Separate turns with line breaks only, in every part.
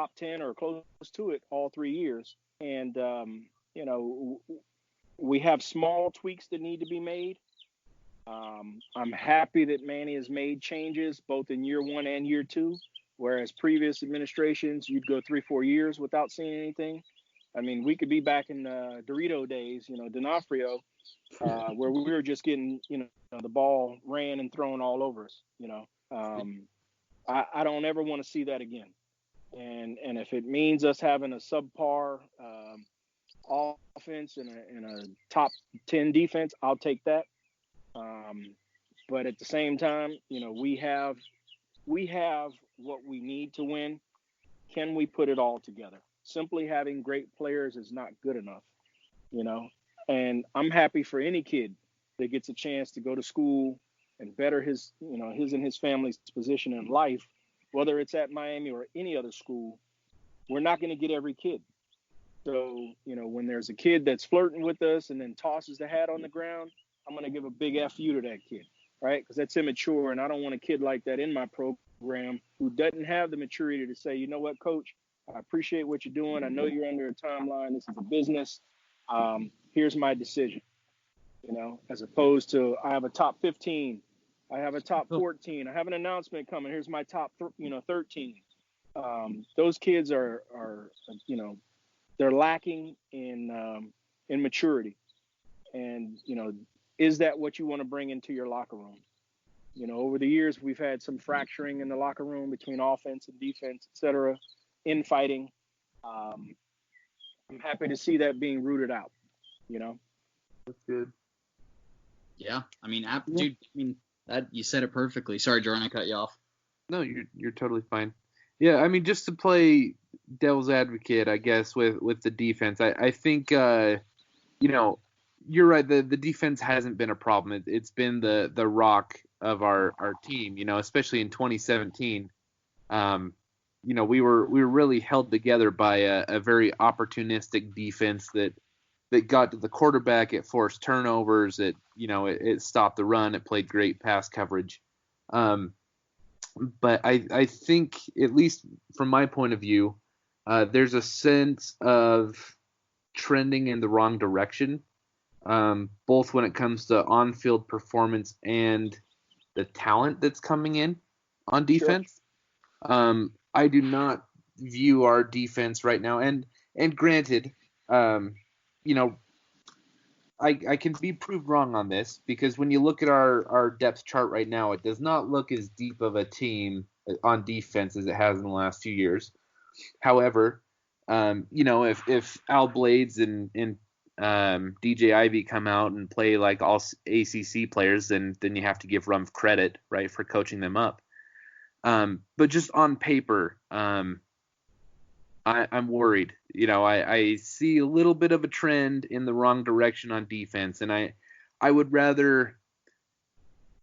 top 10 or close to it all 3 years. And, we have small tweaks that need to be made. I'm happy that Manny has made changes both in year 1 and year 2, whereas previous administrations, you'd go 3-4 years without seeing anything. I mean, we could be back in Dorito days, D'Onofrio, where we were just getting, the ball ran and thrown all over us. I don't ever want to see that again. And if it means us having a subpar offense and a top 10 defense, I'll take that. But at the same time, we have what we need to win. Can we put it all together? Simply having great players is not good enough, and I'm happy for any kid that gets a chance to go to school and better his and his family's position in life, whether it's at Miami or any other school. We're not going to get every kid. So, when there's a kid that's flirting with us and then tosses the hat on the ground, I'm going to give a big F you to that kid, right? Because that's immature, and I don't want a kid like that in my program who doesn't have the maturity to say, you know what, coach, I appreciate what you're doing. I know you're under a timeline. This is a business. Here's my decision, as opposed to I have a top 15. I have a top 14. I have an announcement coming. Here's my top, 13. Those kids are they're lacking in maturity. And, is that what you want to bring into your locker room? Over the years, we've had some fracturing in the locker room between offense and defense, et cetera, infighting. I'm happy to see that being rooted out,
That's good.
Yeah. I mean, dude, that you said it perfectly. Sorry, Jordan, I cut you off.
No, you're totally fine. Yeah, I mean, just to play devil's advocate, I guess, with the defense, I think, you're right. The defense hasn't been a problem. It's been the rock of our team, especially in 2017. We were really held together by a very opportunistic defense that got to the quarterback. It forced turnovers. It stopped the run. It played great pass coverage. But I think, at least from my point of view, there's a sense of trending in the wrong direction, both when it comes to on-field performance and the talent that's coming in on defense. Sure. I do not view our defense right now, and granted, I can be proved wrong on this, because when you look at our depth chart right now, it does not look as deep of a team on defense as it has in the last few years. However, if Al Blades and DJ Ivy come out and play like all ACC players, then you have to give Rumpf credit, right, for coaching them up. But just on paper, I'm worried. I see a little bit of a trend in the wrong direction on defense, and I would rather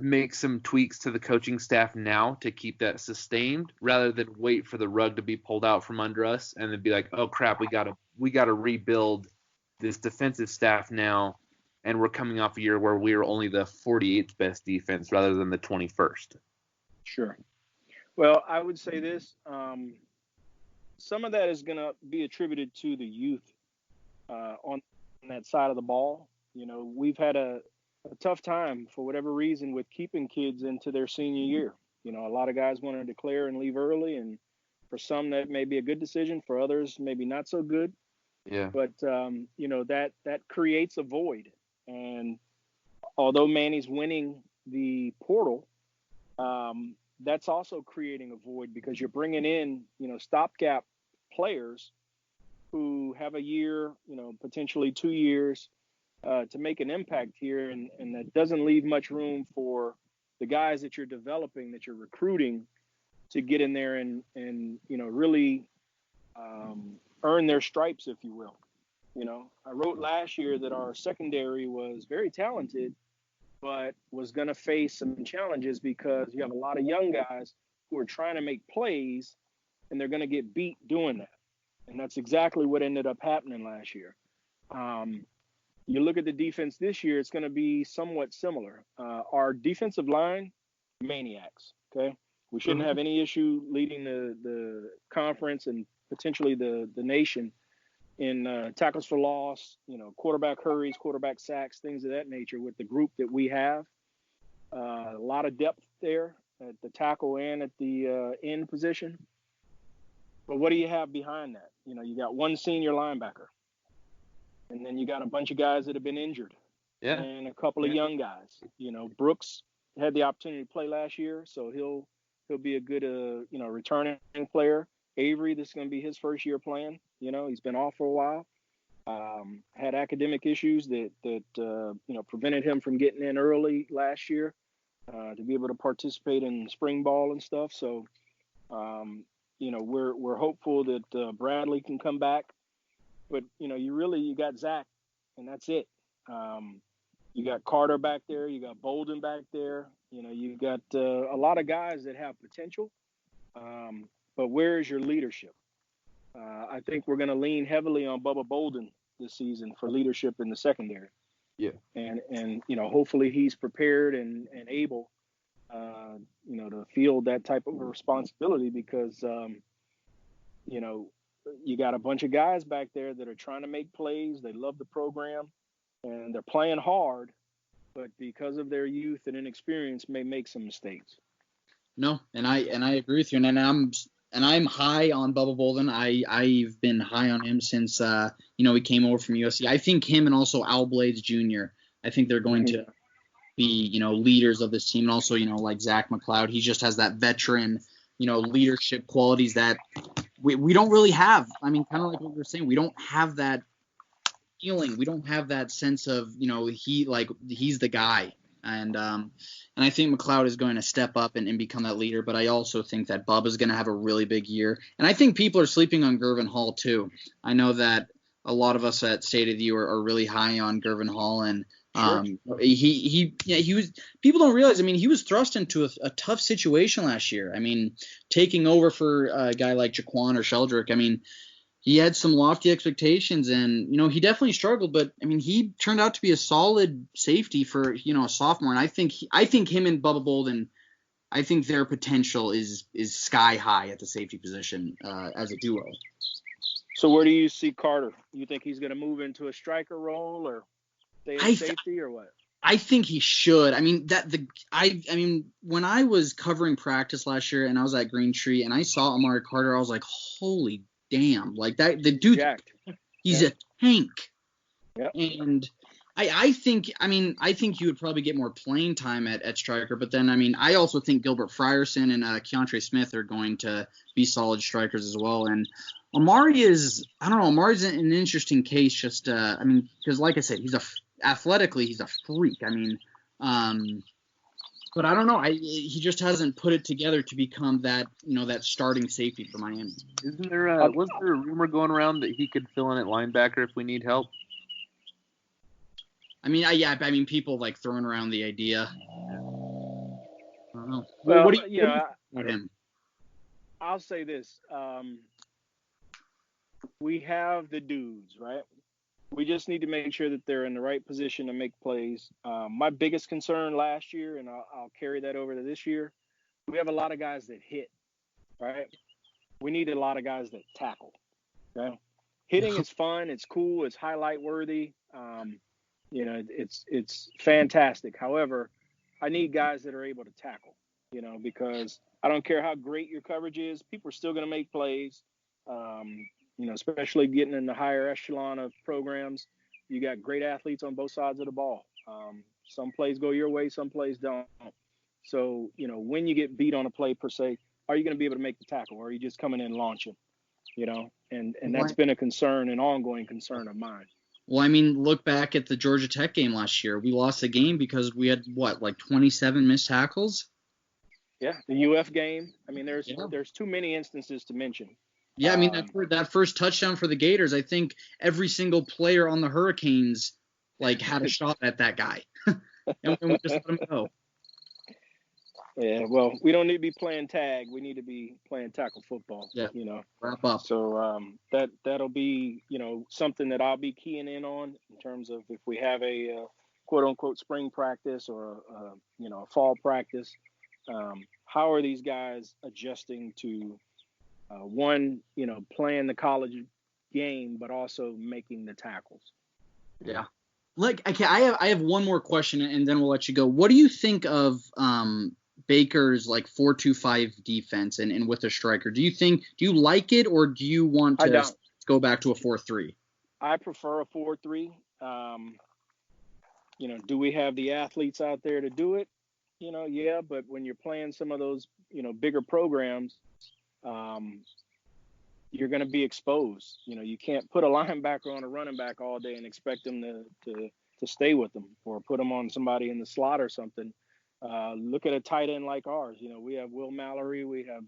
make some tweaks to the coaching staff now to keep that sustained, rather than wait for the rug to be pulled out from under us and then be like, oh crap, we gotta rebuild this defensive staff now, and we're coming off a year where we were only the 48th best defense rather than the 21st.
Sure. Well, I would say this. Some of that is going to be attributed to the youth on that side of the ball. We've had a tough time, for whatever reason, with keeping kids into their senior year. A lot of guys want to declare and leave early, and for some that may be a good decision. For others, maybe not so good.
Yeah.
But, that creates a void. And although Manny's winning the portal, that's also creating a void, because you're bringing in, stopgap players who have a year, potentially 2 years to make an impact here. And that doesn't leave much room for the guys that you're developing, that you're recruiting, to get in there and really earn their stripes, if you will. I wrote last year that our secondary was very talented, but was going to face some challenges, because you have a lot of young guys who are trying to make plays, and they're going to get beat doing that. And that's exactly what ended up happening last year. You look at the defense this year, it's going to be somewhat similar. Our defensive line, maniacs, okay? We shouldn't have any issue leading the conference and potentially the nation in tackles for loss, quarterback hurries, quarterback sacks, things of that nature with the group that we have. A lot of depth there at the tackle and at the end position. But what do you have behind that? You got one senior linebacker, and then you got a bunch of guys that have been injured, and a couple of young guys. Brooks had the opportunity to play last year, so he'll be a good returning player. Avery, this is going to be his first year playing. He's been off for a while. Had academic issues that prevented him from getting in early last year to be able to participate in spring ball and stuff. So, we're hopeful that Bradley can come back. But, you got Zach, and that's it. You got Carter back there. You got Bolden back there. You've got a lot of guys that have potential. But where is your leadership? I think we're going to lean heavily on Bubba Bolden this season for leadership in the secondary.
Yeah.
And hopefully he's prepared and able, to field that type of responsibility because, you got a bunch of guys back there that are trying to make plays. They love the program and they're playing hard, but because of their youth and inexperience may make some mistakes.
No, and I agree with you. And I'm high on Bubba Bolden. I've been high on him since he came over from USC. I think him and also Al Blades Jr. I think they're going to be leaders of this team. And also like Zach McLeod, he just has that veteran leadership qualities that we don't really have. I mean, kind of like what we were saying, we don't have that feeling. We don't have that sense of he's the guy. And I think McLeod is going to step up and become that leader. But I also think that Bubba's going to have a really big year. And I think people are sleeping on Gervin Hall too. I know that a lot of us at State of the U are really high on Gervin Hall. And he was. People don't realize. I mean, he was thrust into a tough situation last year. I mean, taking over for a guy like Jaquan or Sheldrick. I mean, he had some lofty expectations and, he definitely struggled, but I mean, he turned out to be a solid safety for, a sophomore. And I think him and Bubba Bolden, I think their potential is sky high at the safety position as a duo.
So where do you see Carter? You think he's going to move into a striker role or stay in safety or what?
I think he should. I mean, when I was covering practice last year and I was at Green Tree and I saw Amari Carter, I was like, holy damn, like that, the dude, he's a tank.
Yep.
And I think you would probably get more playing time at striker, but then, I mean, I also think Gilbert Frierson and Keontre Smith are going to be solid strikers as well. And Amari's an interesting case just, because like I said, athletically, he's a freak. I mean, but I don't know. He just hasn't put it together to become that, that starting safety for Miami.
Isn't there was there a rumor going around that he could fill in at linebacker if we need help?
I mean, people like throwing around the idea. I don't know.
Well,
what do you about him?
I'll say this. We have the dudes, right? We just need to make sure that they're in the right position to make plays. My biggest concern last year, and I'll carry that over to this year, we have a lot of guys that hit, right? We need a lot of guys that tackle. Okay? Hitting is fun. It's cool. It's highlight worthy. It's fantastic. However, I need guys that are able to tackle, because I don't care how great your coverage is. People are still going to make plays. Especially getting in the higher echelon of programs, you got great athletes on both sides of the ball. Some plays go your way, some plays don't. So, when you get beat on a play per se, are you going to be able to make the tackle, or are you just coming in launching? And that's been a concern, an ongoing concern of mine.
Well, I mean, look back at the Georgia Tech game last year. We lost the game because we had, 27 missed tackles?
Yeah, the UF game. I mean, there's too many instances to mention.
Yeah, I mean, that first touchdown for the Gators, I think every single player on the Hurricanes, had a shot at that guy. And we just let him go.
Yeah, well, we don't need to be playing tag. We need to be playing tackle football.
Yeah, wrap up.
So that'll be, something that I'll be keying in on in terms of if we have a quote-unquote spring practice or, a fall practice, how are these guys adjusting to One, playing the college game, but also making the tackles.
Yeah. Okay, I have one more question, and then we'll let you go. What do you think of Baker's 4-2-5 defense and with a striker? Do you like it, or do you want to go back to a 4-3?
I prefer a 4-3. Do we have the athletes out there to do it? Yeah, but when you're playing some of those, bigger programs, you're going to be exposed. You can't put a linebacker on a running back all day and expect them to stay with them, or put them on somebody in the slot or something. Look at a tight end like ours. We have Will Mallory, we have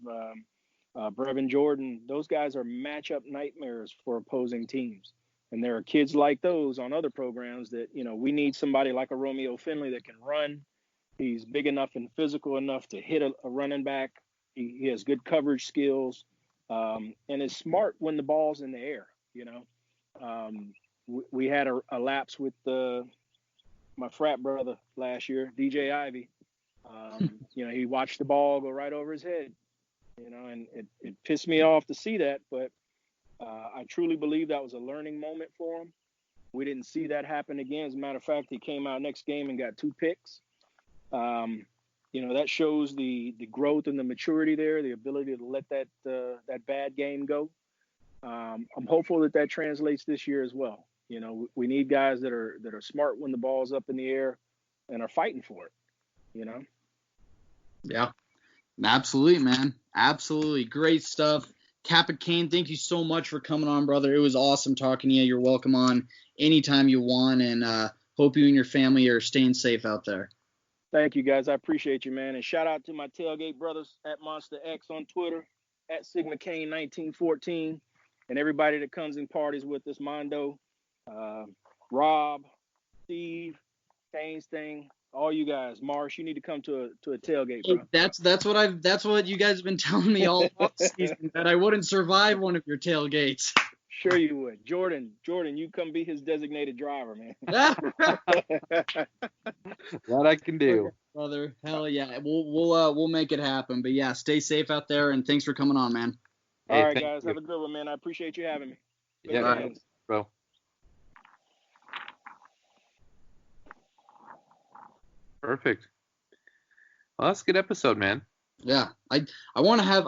Brevin Jordan. Those guys are matchup nightmares for opposing teams. And there are kids like those on other programs that, we need somebody like a Romeo Finley that can run. He's big enough and physical enough to hit a running back. He has good coverage skills, and is smart when the ball's in the air. We had a lapse with my frat brother last year, DJ Ivy. He watched the ball go right over his head, and it pissed me off to see that. But I truly believe that was a learning moment for him. We didn't see that happen again. As a matter of fact, he came out next game and got 2 picks. That shows the growth and the maturity there, the ability to let that bad game go. I'm hopeful that translates this year as well. We need guys that are smart when the ball's up in the air and are fighting for it.
Yeah, absolutely, man. Absolutely. Great stuff. Kappa Cane, thank you so much for coming on, brother. It was awesome talking to you. You're welcome on anytime you want, and hope you and your family are staying safe out there.
Thank you, guys. I appreciate you, man. And shout out to my tailgate brothers at Monster X on Twitter, at Sigma Kane 1914, and everybody that comes and parties with us, Mondo, Rob, Steve, Kane's thing, all you guys. Marsh, you need to come to a tailgate, bro.
That's what you guys have been telling me all season, that I wouldn't survive one of your tailgates.
Sure you would. Jordan, you come be his designated driver, man.
That I can do.
Brother, hell yeah. We'll make it happen. But yeah, stay safe out there, and thanks for coming on, man.
All right, guys. Have a good one, man. I appreciate you having me.
Yeah, bro. Perfect. Well, that's a good episode, man.
Yeah, I want to have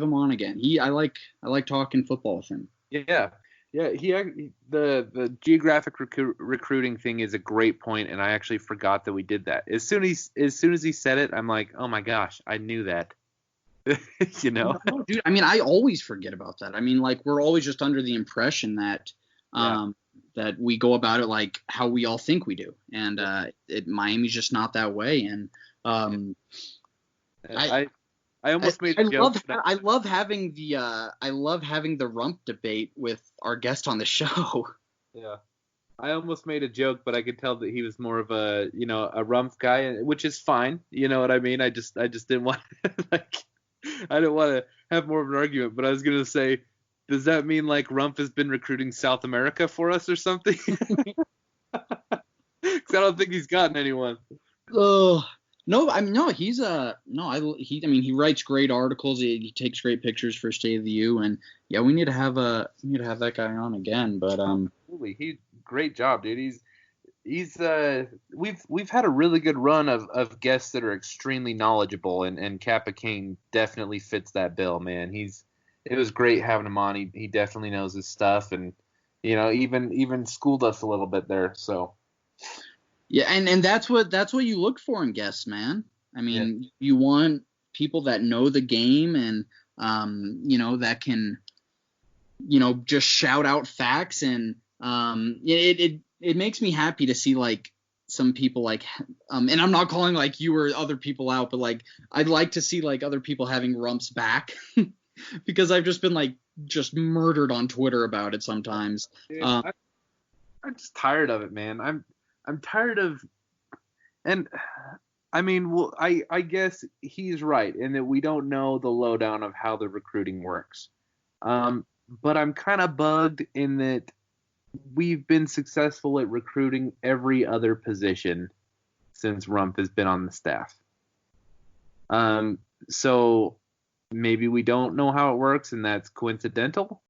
him on again. I like talking football with him.
Yeah. The geographic recruiting thing is a great point, and I actually forgot that we did that. As soon as he said it, I'm like, oh my gosh, I knew that.
No, dude. I mean, I always forget about that. I mean, we're always just under the impression that that we go about it like how we all think we do, and Miami's just not that way. And
I almost made a joke.
I love having the rump debate with our guest on the show.
Yeah. I almost made a joke, but I could tell that he was more of a rump guy, which is fine. You know what I mean? I just didn't want I didn't want to have more of an argument, but I was going to say, does that mean Rump has been recruiting South America for us or something? Because I don't think he's gotten anyone.
Oh. No, he writes great articles. He takes great pictures for State of the U, and yeah, we need to have that guy on again. But
absolutely, great job, dude. We've had a really good run of guests that are extremely knowledgeable, and Kappa Cane definitely fits that bill, man. It was great having him on. He definitely knows his stuff, and even schooled us a little bit there. So.
Yeah, and that's what you look for in guests, man. I mean, You want people that know the game and that can just shout out facts, and it makes me happy to see some people and I'm not calling you or other people out, but I'd like to see other people having rumps back because I've just been just murdered on Twitter about it sometimes.
Yeah, I'm just tired of it, man. I'm tired of, and I mean, well, I guess he's right in that we don't know the lowdown of how the recruiting works. But I'm kind of bugged in that we've been successful at recruiting every other position since Rump has been on the staff. So maybe we don't know how it works and that's coincidental.